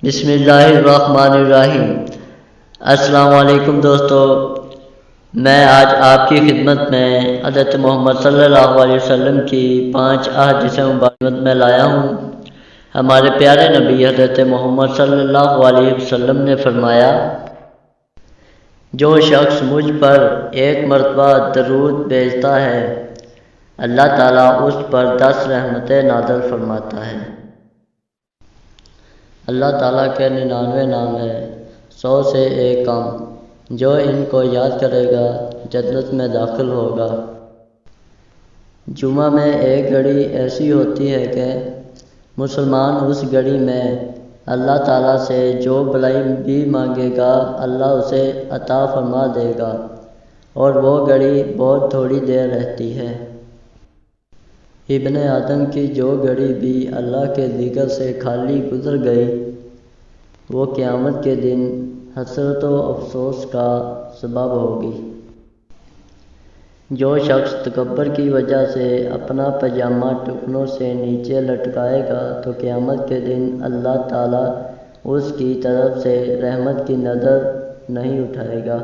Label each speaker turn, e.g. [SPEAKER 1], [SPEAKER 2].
[SPEAKER 1] بسم اللہ الرحمن الرحیم۔ السلام علیکم دوستو، میں آج آپ کی خدمت میں حضرت محمد صلی اللہ علیہ وسلم کی 5 احادیث مبارکہ میں لایا ہوں۔ ہمارے پیارے نبی حضرت محمد صلی اللہ علیہ وسلم نے فرمایا، جو شخص مجھ پر ایک مرتبہ درود بھیجتا ہے اللہ تعالیٰ اس پر 10 رحمتیں نازل فرماتا ہے۔ اللہ تعالیٰ کے 99 نام ہیں، 100 سے ایک کام۔ جو ان کو یاد کرے گا جنت میں داخل ہوگا۔ جمعہ میں ایک گھڑی ایسی ہوتی ہے کہ مسلمان اس گھڑی میں اللہ تعالیٰ سے جو بھلائی بھی مانگے گا اللہ اسے عطا فرما دے گا، اور وہ گھڑی بہت تھوڑی دیر رہتی ہے۔ ابن آدم کی جو گھڑی بھی اللہ کے ذکر سے خالی گزر گئی وہ قیامت کے دن حسرت و افسوس کا سبب ہوگی۔ جو شخص تکبر کی وجہ سے اپنا پاجامہ ٹخنوں سے نیچے لٹکائے گا تو قیامت کے دن اللہ تعالیٰ اس کی طرف سے رحمت کی نظر نہیں اٹھائے گا۔